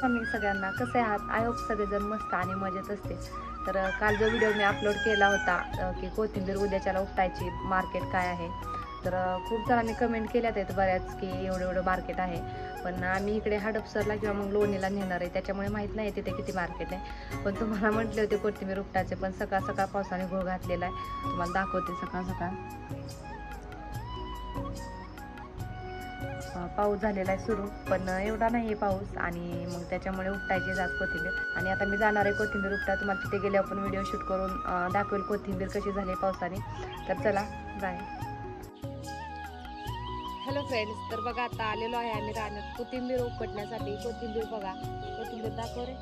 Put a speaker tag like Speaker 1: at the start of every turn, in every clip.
Speaker 1: स्वामी सगळ्यांना. कसे आहात? आय होप सगळेजण मस्त आणि मजेत असते. तर काल जो व्हिडिओ मी अपलोड केला होता की कोथिंबीर उद्याच्याला उपटायची मार्केट काय आहे, तर खूप जणांनी कमेंट केल्यात आहेत बऱ्याच की एवढं मार्केट आहे. पण आम्ही इकडे हडपसरला किंवा मग लोणीला नेणार आहे, त्याच्यामुळे माहीत नाही तिथे किती मार्केट आहे. पण तुम्हाला म्हटले होते कोथिंबीर उपटायचे, पण सकाळ सकाळ पावसाने घोळ घातलेला आहे. तुम्हाला दाखवते सकाळ सकाळ पाऊस झालेला आहे सुरू, पण एवढा नाही आहे पाऊस. आणि मग त्याच्यामुळे उपटायची जात कोथिंबीर. आणि आता मी जाणार आहे कोथिंबीर उपटा. तुम्हाला तिथे गेल्यावर पण व्हिडिओ शूट करून दाखवेल कोथिंबीर कशी झाली पावसाने. तर चला बाय. हॅलो फ्रेंड्स, तर बघा आता आलेलो आहे आम्ही रानात कोथिंबीर उपटण्यासाठी. कोथिंबीर बघा, कोथिंबीर दाखव रे.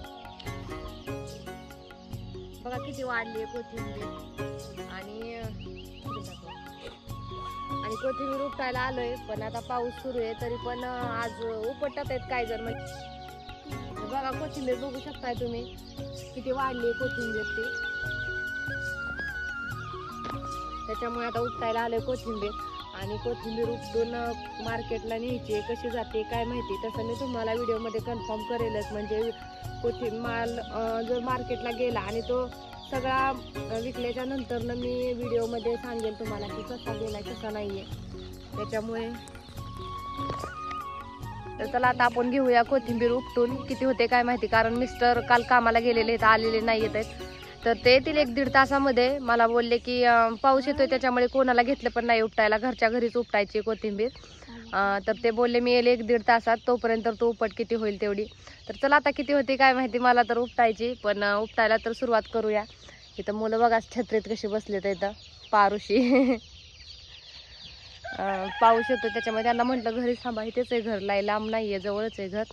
Speaker 1: बघा किती वाढली आहे कोथिंबीर. आणि कोथिंबीर उपटायला आलोय, पण आता पाऊस सुरू आहे तरी पण आज उपटतात आहेत काय जण. म्हणजे बघा कोथिंबीर बघू शकताय तुम्ही किती वाढली आहे कोथिंबीर ती. त्याच्यामुळे आता उपटायला आलोय कोथिंबीर. आणि कोथिंबीर उपटून मार्केटला न्यायची, कशी जाते काय माहिती. तसं मी तुम्हाला व्हिडिओमध्ये कन्फर्म करेलच. म्हणजे कोथिंबीर माल जर मार्केटला गेला आणि तो सगळा विकल्याच्या नंतर मी व्हिडिओमध्ये सांगेल तुम्हाला की कसा गेलाय कसा नाहीये. त्याच्यामुळे तर चला आता आपण घेऊया कोथिंबीर उपटून. किती होते काय माहिती, कारण मिस्टर काल कामाला गेलेले आहेत, आलेले नाही येत आहेत. तर ते येतील 1-1.5 तासामध्ये. मला बोलले की पाऊस येतोय त्याच्यामुळे कोणाला घेतलं पण नाही उपटायला, घरच्या घरीच उपटायची कोथिंबीर. तर ते बोलले मी येईल 1-1.5 तासात, तोपर्यंत तू उपट किती होईल तेवढी. तर चला आता किती होते काय माहिती, मला तर उपटायची. पण उपटायला तर सुरुवात करूया. इथं मुलं बघा छत्रीत कशी बसलेत इथं पारुशी. पाऊस येतो त्याच्यामुळे त्यांना म्हटलं घरीच थांबा, इथेच आहे घर, लाई लांब नाही आहे, जवळच आहे घर.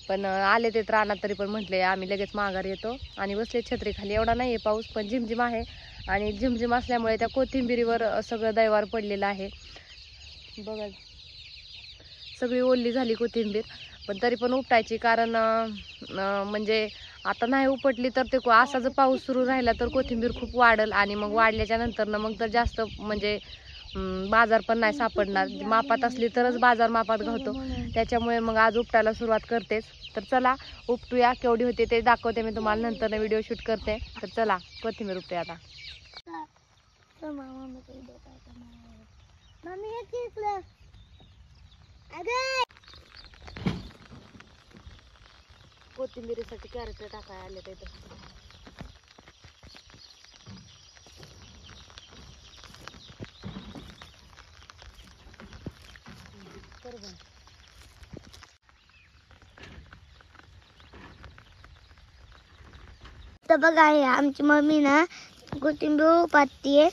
Speaker 1: पण आले ते रानात तरी पण म्हटले आम्ही लगेच माघार येतो. आणि बसले छत्री खाली. एवढा नाही आहे पाऊस, पण झिमझिम आहे. आणि झिमझिम असल्यामुळे त्या कोथिंबिरीवर सगळं दैवार पडलेलं आहे. बघा सगळी ओली झाली कोथिंबीर. पण तरी पण उपटायची, कारण म्हणजे आता नाही उपटली तर ते असा जर पाऊस सुरू राहिला तर कोथिंबीर खूप वाढल. आणि मग वाढल्याच्या नंतर मग तर जास्त म्हणजे बाजार पण नाही सापडणार. मापात असली तरच बाजार मापात घालतो. त्याच्यामुळे मग आज उपटायला सुरुवात करतेच. तर चला उपटूया. केवढी होते ते दाखवते मी तुम्हाला, नंतर व्हिडिओ शूट करते. तर चला कोथिंबीर उपटे आता. कोथिंबीरीसाठी कॅरेट टाकाय आले ते
Speaker 2: तर बघा आहे आमची मम्मी ना कोथिंबीर उपटतीये.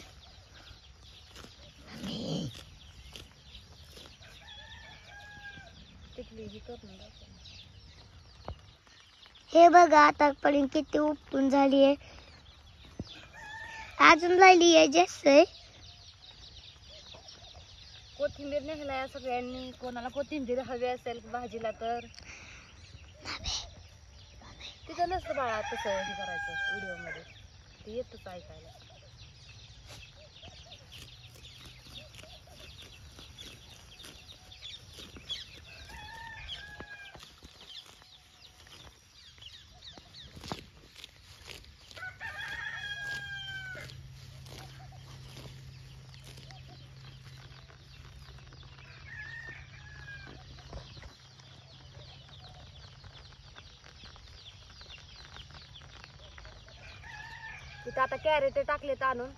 Speaker 2: हे बघा आतापर्यंत किती उपटून झाली आहे, अजून राहिली आहे जास्त आहे.
Speaker 1: कोथिंबीर नेहलाय सगळ्यांनी. कोणाला कोथिंबीर हवी असेल भाजीला तर तिथं नसतं बाळा तसं हे करायचं व्हिडिओमध्ये, ते येतच ऐकायला. तिथं आता कॅरेट टाकलेत आणून.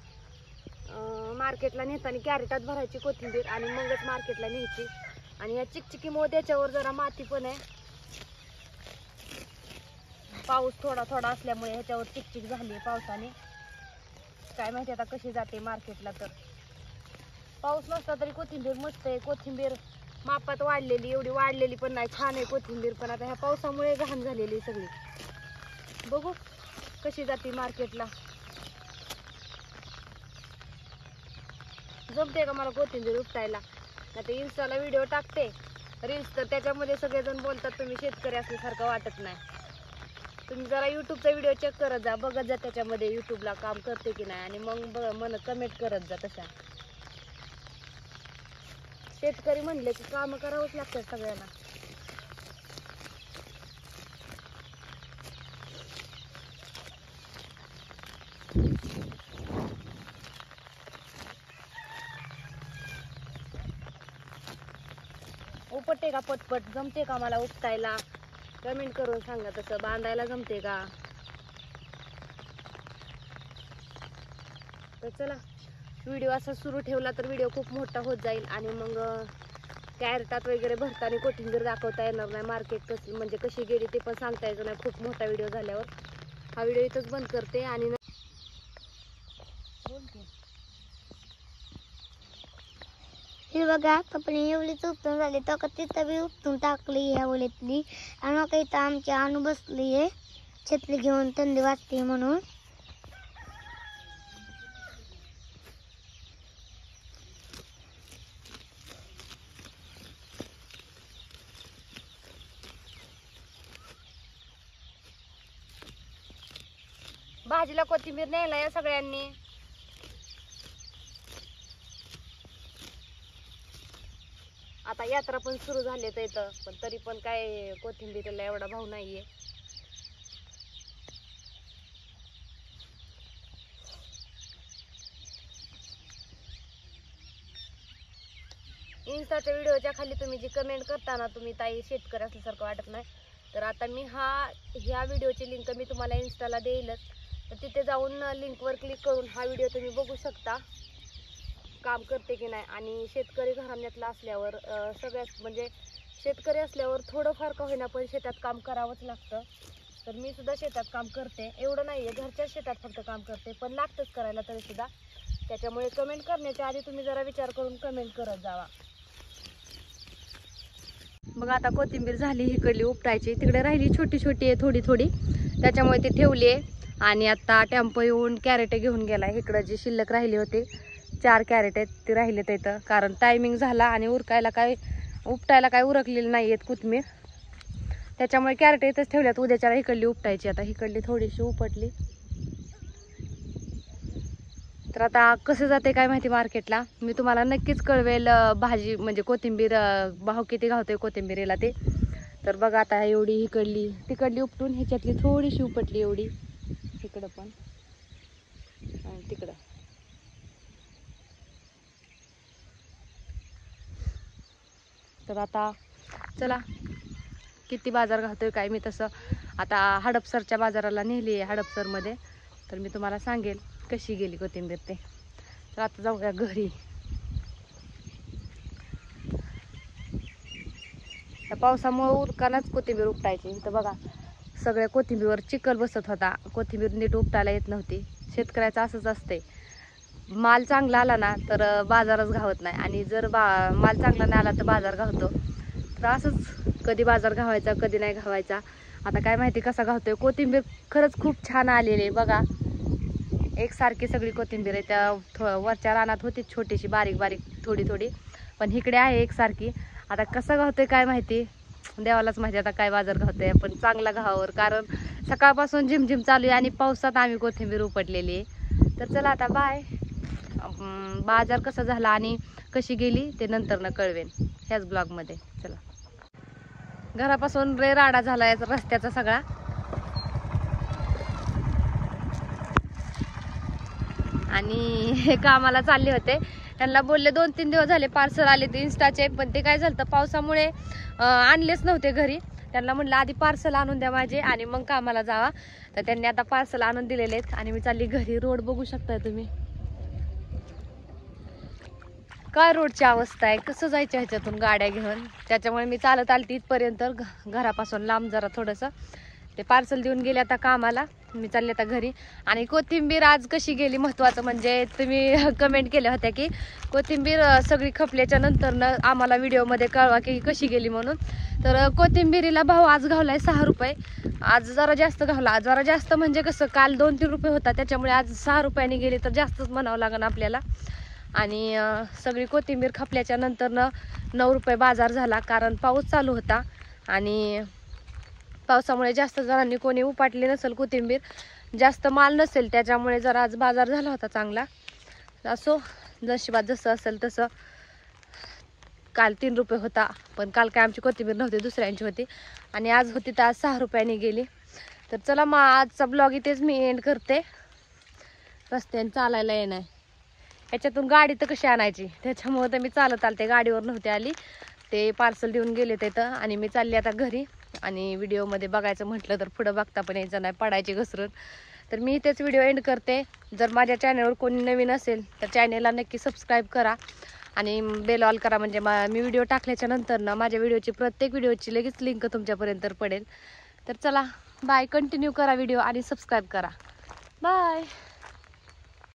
Speaker 1: मार्केटला नेताना कॅरेटात भरायची कोथिंबीर आणि मगच मार्केटला न्यायची. आणि या चिकचिकीमुळे त्याच्यावर जरा माती पण आहे. पाऊस थोडा थोडा असल्यामुळे ह्याच्यावर चिकचिक झाली पावसाने. काय माहिती आता कशी जाते मार्केटला. तर पाऊस नसला तरी कोथिंबीर मस्त आहे. कोथिंबीर मापात वाढलेली, एवढी वाढलेली पण नाही, छान आहे कोथिंबीर. पण आता ह्या पावसामुळे घाण झालेली सगळी. बघू कशी जाते मार्केटला. जमते का मला कोथिंबीर उपटायला. आता इन्स्टाला व्हिडिओ टाकते रील्स, तर त्याच्यामध्ये सगळेजण बोलतात तुम्ही शेतकरी असल्यासारखं वाटत नाही. तुम्ही जरा यूट्यूबचा व्हिडिओ चेक करत जा, बघत जा त्याच्यामध्ये यूट्यूबला काम करते की नाही. आणि मग मन कमेंट करत जा. तशा शेतकरी म्हणले की काम करावंच लागतात सगळ्यांना. जमते का पटपट, जमते का मला उपटायला? कमेंट करून सांगा. तसं बांधायला जमते का? तर चला, व्हिडिओ असा सुरू ठेवला तर व्हिडिओ खूप मोठा होत जाईल आणि मग कॅरेटात वगैरे भरताना कोथिंबीर दाखवता येणार नाही. मार्केट कसं म्हणजे कशी गेली ते पण सांगता यायचं नाही खूप मोठा व्हिडिओ झाल्यावर. हा व्हिडिओ इथंच बंद करते आणि
Speaker 2: हे बघा पप्पाने एवढीच उपटून झाली तर तिथं बी उपटून टाकली या ओलीतली. आणि मग इथं आमची अनु बसली आहे छत्री घेऊन, थंडी वाजते म्हणून.
Speaker 1: भाजीला कोथिंबीर न्यायला या सगळ्यांनी. आता यात्रा पण सुरू झाली तर इथं, पण तरी पण काय कोथिंबीरीला एवढा भाव नाहीये. इन्स्टाच्या व्हिडिओच्या खाली तुम्ही जी कमेंट करता ना, तुम्ही ताई शेतकरी असल्यासारखं वाटत नाही. तर आता मी ह्या व्हिडिओची लिंक मी तुम्हाला इन्स्टाला देईलच. तर तिथे जाऊन लिंकवर क्लिक करून हा व्हिडिओ तुम्ही बघू शकता काम करते की नाही. आणि शेतकरी घराण्यातला असल्यावर सगळ्यात म्हणजे शेतकरी असल्यावर थोडंफार का होईना पण शेतात काम करावंच लागतं. तर मी सुद्धा शेतात काम करते, एवढं नाहीये घरच्या शेतात फक्त काम करते, पण लागतंच करायला तरी सुद्धा. त्याच्यामुळे कमेंट करण्याच्या आधी तुम्ही जरा विचार करून कमेंट करत जावा. मग आता कोथिंबीर झाली इकडली उपटायची, तिकडे राहिली छोटी छोटी आहे थोडी थोडी, त्याच्यामुळे ती ठेवली आहे. आणि आता टेम्पो येऊन कॅरेट घेऊन गेला. इकडं जी शिल्लक राहिली होती 4 कॅरेट आहेत ती राहिले तिथं, कारण टायमिंग झाला आणि उपटायला काय उरकलेली नाही आहेत कोथिंबीर, त्याच्यामुळे कॅरेट इथंच ठेवल्यात. उद्याच्याला इकडली उपटायची. आता इकडली थोडीशी उपटली. तर आता कसं जाते काय माहिती मार्केटला, मी तुम्हाला नक्कीच कळवेल. भाजी म्हणजे कोथिंबीर भाव किती घावतोय कोथिंबीरीला ते. तर बघा आता एवढी इकडली तिकडली उपटून ह्याच्यातली थोडीशी उपटली एवढी, इकडं पण आणि तिकडं. तर आता चला किती बाजार घालतोय काय मी तसं आता हडपसरच्या बाजाराला नेली आहे हडपसरमध्ये, तर मी तुम्हाला सांगेल कशी गेली कोथिंबीर ते. तर आता जाऊया घरी. त्या पावसामुळे उरकानच कोथिंबीर उपटायची. तर बघा सगळ्या कोथिंबीरवर चिखल बसत होता, कोथिंबीर नीट उपटायला येत नव्हती. शेतकऱ्याचं असंच असते, माल चांगला आला ना तर बाजारच घावत नाही, आणि जर माल चांगला नाही आला तर बाजार घावतो. तर असंच कधी बाजार घावायचा कधी नाही घावायचा. आता काय माहिती कसा घावतोय. कोथिंबीर खरंच खूप छान आलेली आहे बघा, एकसारखी सगळी कोथिंबीर आहे. त्या वरच्या रानात होती छोटीशी बारीक बारीक थोडी थोडी, पण इकडे आहे एकसारखी. आता कसं घावतोय काय माहिती, देवालाच माहिती आता काय बाजार घावतोय. पण चांगला घावावर, कारण सकाळपासून झिमझिम चालू आहे आणि पावसात आम्ही कोथिंबीर उपटलेली आहे. तर चला आता बाय. बाजार कसा झाला आणि कशी गेली ते नंतर न कळवेन ह्याच ब्लॉगमध्ये. चला, घरापासून रे राडा झालाय रस्त्याचा सगळा. आणि हे कामाला चालले होते, त्यांना बोलले 2-3 दिवस झाले पार्सल आले ते इन्स्टाचे, पण ते काय झालं पावसामुळे आणलेच नव्हते घरी. त्यांना म्हटलं आधी पार्सल आणून द्या माझे आणि मग कामाला जावा. तर त्यांनी आता पार्सल आणून दिलेले आहेत आणि मी चालली घरी. रोड बघू शकताय तुम्ही, काय रोडची अवस्था आहे, कसं जायचं ह्याच्यातून गाड्या घेऊन. त्याच्यामुळे मी चालत आलती इथपर्यंत, घरापासून लांब जरा थोडंसं. ते पार्सल देऊन गेले आता कामाला, मी चालले आता घरी. आणि कोथिंबीर आज कशी गेली महत्त्वाचं म्हणजे, तुम्ही कमेंट केल्या होत्या की कोथिंबीर सगळी खपल्याच्या नंतरनं आम्हाला व्हिडिओमध्ये कळवा की कशी गेली म्हणून. तर कोथिंबीरीला भाव आज घावलाय 6 रुपये. आज जरा जास्त घावला, जरा जास्त म्हणजे कसं काल 2-3 रुपये होता, त्याच्यामुळे आज 6 रुपयांनी गेली तर जास्तच म्हणावं लागेल आपल्याला. आणि सगळी कोथिंबीर खपल्याच्या नंतरनं 9 रुपये बाजार झाला, कारण पाऊस चालू होता आणि पावसामुळे जास्त जणांनी कोणी उपाटली नसेल कोथिंबीर, जास्त माल नसेल, त्याच्यामुळे जरा आज बाजार झाला होता चांगला. असो, नशिबात जसं असेल तसं. काल 3 रुपये होता, पण काल काय आमची कोथिंबीर नव्हती, दुसऱ्यांची होती, आणि आज होती तर आज 6 रुपयांनी गेली. तर चला मग आजचा ब्लॉग इथेच मी एंड करते. रस्त्याने चालायला येणार, याच्यातून गाडी तर कशी आणायची, त्याच्यामुळे तर मी चालत आलते, गाडीवर नव्हती आली. ते पार्सल देऊन गेले तिथं आणि मी चालली आता घरी. आणि व्हिडिओमध्ये बघायचं म्हटलं तर पुढं बघता पण यायचं नाही, पडायची घसरून. तर मी इथेच व्हिडिओ एंड करते. जर माझ्या चॅनलवर कोणी नवीन असेल तर चॅनलला नक्की सबस्क्राईब करा आणि बेल ऑल करा, म्हणजे मी व्हिडिओ टाकल्याच्या नंतर ना माझ्या व्हिडिओची प्रत्येक व्हिडिओची लगेच लिंक तुमच्यापर्यंत पडेल. तर चला बाय, कंटिन्यू करा व्हिडिओ आणि सबस्क्राईब करा. बाय.